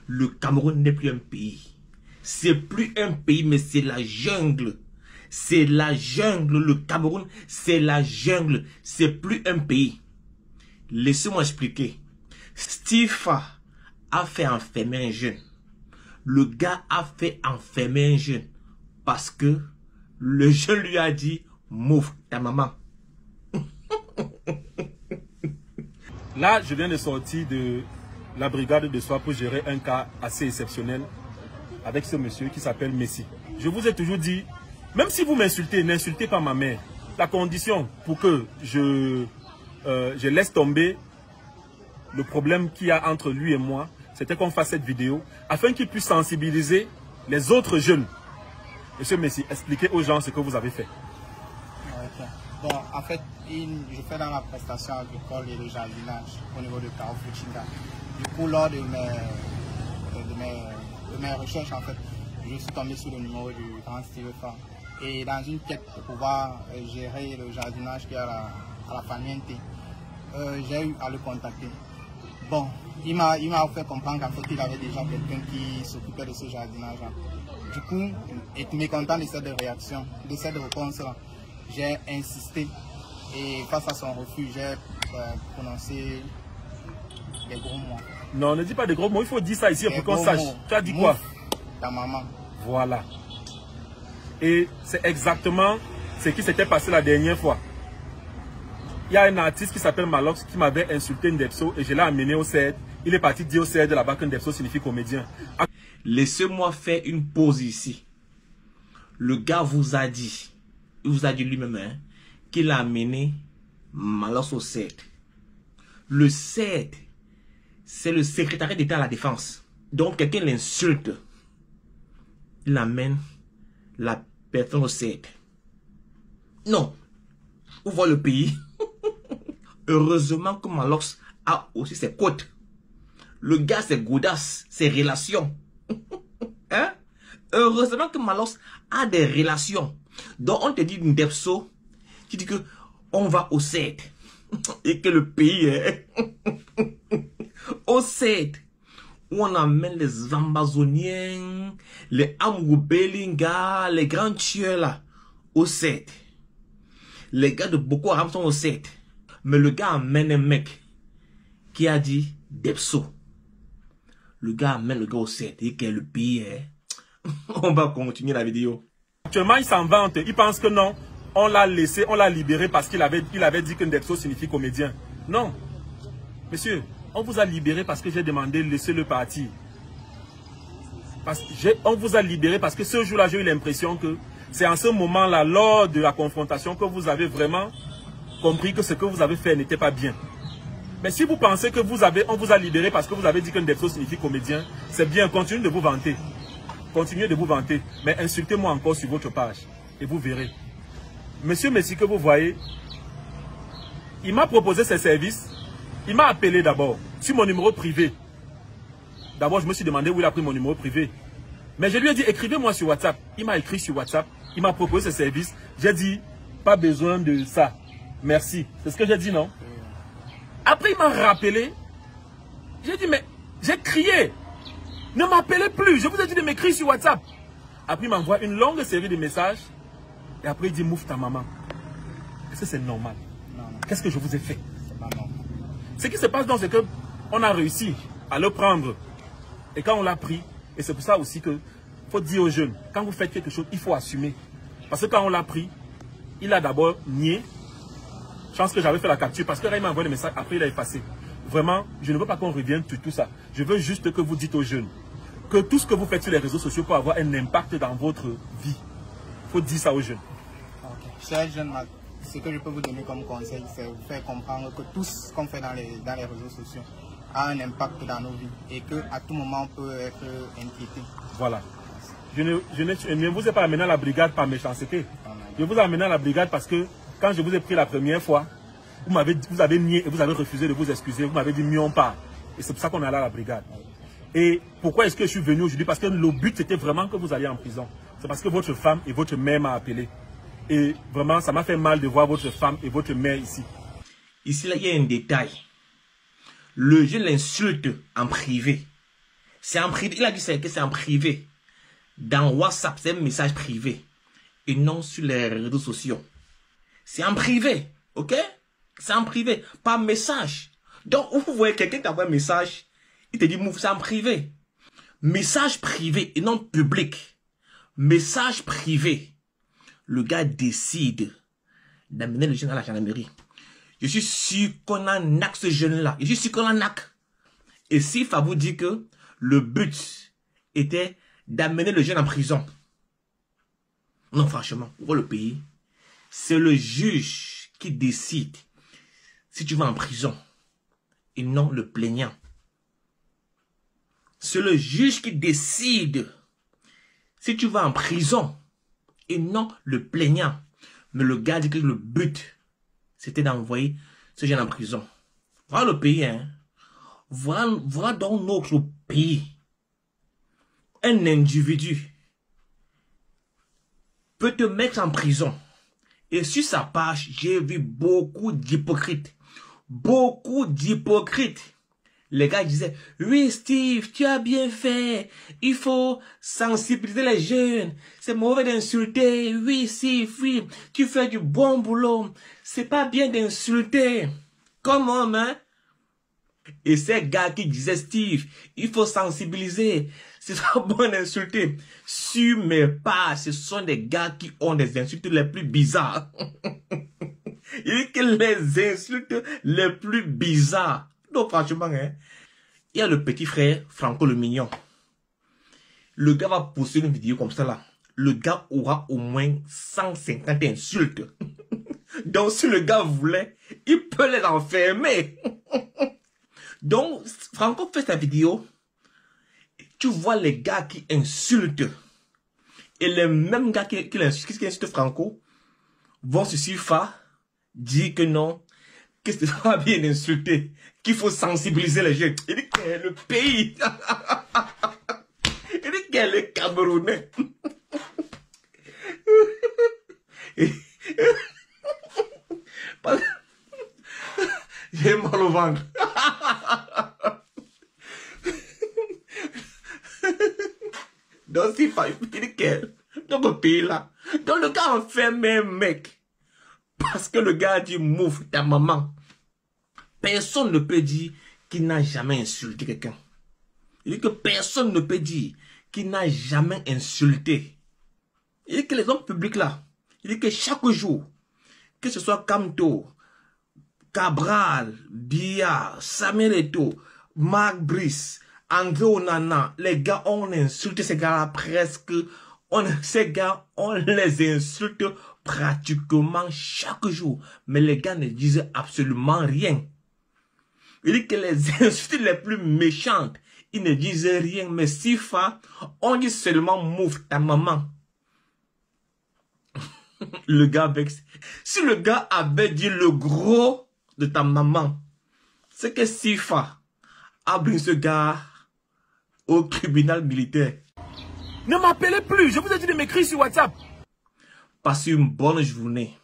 Le Cameroun n'est plus un pays. C'est plus un pays, mais c'est la jungle. C'est la jungle. Le Cameroun, c'est la jungle. C'est plus un pays. Laissez-moi expliquer. Stifa a fait enfermer un jeune. Le gars a fait enfermer un jeune. Parce que le jeune lui a dit, move ta maman. Là, je viens de sortir de la brigade de soir pour gérer un cas assez exceptionnel avec ce monsieur qui s'appelle Messi. Je vous ai toujours dit, même si vous m'insultez, n'insultez pas ma mère. La condition pour que je laisse tomber le problème qu'il y a entre lui et moi, c'était qu'on fasse cette vidéo afin qu'il puisse sensibiliser les autres jeunes. Monsieur Messi, expliquez aux gens ce que vous avez fait. Okay. Bon, en fait, je fais dans la prestation agricole et le jardinage au niveau de Carrefour Chinga. Du coup, lors de mes recherches, en fait, je suis tombé sur le numéro du grand Steve Fan. Et dans une quête pour pouvoir gérer le jardinage qui est à la Faniente, j'ai eu à le contacter. Bon, il m'a fait comprendre qu'en fait, il avait déjà quelqu'un qui s'occupait de ce jardinage-là. Du coup, étant mécontent de cette réaction, de cette réponse-là, j'ai insisté. Et face à son refus, j'ai prononcé des gros mots. Non, ne dis pas des gros mots, il faut dire ça ici pour qu'on sache. Tu as dit quoi? Ta maman. Voilà. Et c'est exactement ce qui s'était passé la dernière fois. Il y a un artiste qui s'appelle Malox qui m'avait insulté Ndepso et je l'ai amené au CED. Il est parti dire au CED de là-bas que Ndepso signifie comédien. Laissez-moi faire une pause ici. Le gars vous a dit, il vous a dit lui-même, hein, qu'il a amené Malox au CED. Le CED, c'est le secrétariat d'État à la défense. Donc quelqu'un l'insulte, il amène la personne au CED. Non. Où va le pays? Heureusement que Malox a aussi ses côtes. Le gars, c'est Goudas, ses relations. Hein? Heureusement que Malox a des relations. Donc on te dit Ndepso, qui dit que on va au CED. Et que le pays est au CED. Où on amène les Amazoniens, les Amoubelinga, les grands tueurs là, au CED. Les gars de Boko Haram sont au CED. Mais le gars amène un mec qui a dit Depso. Le gars amène le gars au CED et que le pays est... On va continuer la vidéo. Actuellement, il s'en vante. Il pense que non. On l'a laissé, on l'a libéré parce qu'il avait dit que Ndepso signifie comédien. Non. Monsieur, on vous a libéré parce que j'ai demandé laissez-le partir. On vous a libéré parce que ce jour-là, j'ai eu l'impression que c'est en ce moment-là, lors de la confrontation, que vous avez vraiment compris que ce que vous avez fait n'était pas bien. Mais si vous pensez que on vous a libéré parce que vous avez dit que Ndepso signifie comédien, c'est bien, continuez de vous vanter. Continuez de vous vanter. Mais insultez-moi encore sur votre page. Et vous verrez. Monsieur Messi que vous voyez, il m'a proposé ses services. Il m'a appelé d'abord sur mon numéro privé. D'abord, je me suis demandé où il a pris mon numéro privé. Mais je lui ai dit, écrivez-moi sur WhatsApp. Il m'a écrit sur WhatsApp. Il m'a proposé ses services. J'ai dit, pas besoin de ça. Merci. C'est ce que j'ai dit, non? Après, il m'a rappelé. J'ai dit, mais j'ai crié. Ne m'appelez plus. Je vous ai dit de m'écrire sur WhatsApp. Après, il m'envoie une longue série de messages. Et après, il dit, move ta maman. Est-ce que c'est normal? Qu'est-ce que je vous ai fait? Ce qui se passe dans ce que on a réussi à le prendre. Et quand on l'a pris, et c'est pour ça aussi que faut dire aux jeunes, quand vous faites quelque chose, il faut assumer. Parce que quand on l'a pris, il a d'abord nié. Je pense que j'avais fait la capture parce que là, il m'a envoyé le message, après il a effacé. Vraiment, je ne veux pas qu'on revienne sur tout ça. Je veux juste que vous dites aux jeunes que tout ce que vous faites sur les réseaux sociaux peut avoir un impact dans votre vie. Il faut dire ça aux jeunes. Okay. Chers jeunes, ce que je peux vous donner comme conseil, c'est vous faire comprendre que tout ce qu'on fait dans les réseaux sociaux a un impact dans nos vies et qu'à tout moment on peut être inquiété. Voilà. Je ne vous ai pas amené à la brigade par méchanceté. Je vous ai amené à la brigade parce que quand je vous ai pris la première fois, vous avez nié et vous avez refusé de vous excuser. Vous m'avez dit mieux on part. Et c'est pour ça qu'on est allé à la brigade. Et pourquoi est-ce que je suis venu aujourd'hui? Parce que le but c'était vraiment que vous alliez en prison. C'est parce que votre femme et votre mère m'ont appelé. Et vraiment, ça m'a fait mal de voir votre femme et votre mère ici. Ici, là, il y a un détail. Le jeune l'insulte en privé. C'est en privé. Il a dit que c'est en privé. Dans WhatsApp, c'est un message privé. Et non sur les réseaux sociaux. C'est en privé. Ok? C'est en privé. Pas message. Donc, vous voyez quelqu'un qui envoie un message. Il te dit, move, c'est en privé. Message privé et non public. Message privé. Le gars décide d'amener le jeune à la gendarmerie. Je suis sûr qu'on a nac ce jeune-là. Je suis sûr qu'on a nac. Et si Fa vous dit que le but était d'amener le jeune en prison. Non, franchement, pour le pays, c'est le juge qui décide si tu vas en prison et non le plaignant. C'est le juge qui décide si tu vas en prison et non le plaignant. Mais le gars dit que le but, c'était d'envoyer ce jeune en prison. Voilà le pays, hein. Voilà dans notre pays. Un individu peut te mettre en prison. Et sur sa page, j'ai vu beaucoup d'hypocrites. Beaucoup d'hypocrites. Les gars disaient, oui Steve, tu as bien fait. Il faut sensibiliser les jeunes. C'est mauvais d'insulter. Oui Steve, oui, tu fais du bon boulot. C'est pas bien d'insulter. Comment, hein? Et ces gars qui disaient, Steve, il faut sensibiliser. C'est pas bon d'insulter. Sur mes pages, ce sont des gars qui ont des insultes les plus bizarres. Il dit que les insultes les plus bizarres. Donc franchement, hein, il y a le petit frère Franco le Mignon. Le gars va poster une vidéo comme ça là. Le gars aura au moins 150 insultes. Donc si le gars voulait, il peut les enfermer. Donc Franco fait sa vidéo. Tu vois les gars qui insultent. Et les mêmes gars qui insultent Franco vont se suivre dire que non, que c'est pas bien d'insulter, qu'il faut sensibiliser les jeunes. Il dit que le pays. Il dit que le Camerounais. J'ai mal au ventre. Donc, si pas, il dit que dans le pays là, donc le gars enferme un mec. Parce que le gars a dit, move ta maman. Personne ne peut dire qu'il n'a jamais insulté quelqu'un. Il dit que personne ne peut dire qu'il n'a jamais insulté. Il dit que les hommes publics là, il dit que chaque jour, que ce soit Camto, Cabral, Bia, Samuel Eto'o, Marc Brice, André Onana, les gars ont insulté ces gars-là presque. Ces gars, on les insulte pratiquement chaque jour. Mais les gars ne disent absolument rien. Il dit que les insultes les plus méchantes, ils ne disent rien. Mais si fa, on dit seulement move ta maman. Le gars vexe. Si le gars avait dit le gros de ta maman, c'est que Sifa a pris ce gars au tribunal militaire. Ne m'appelez plus, je vous ai dit de m'écrire sur WhatsApp. Passez une bonne journée.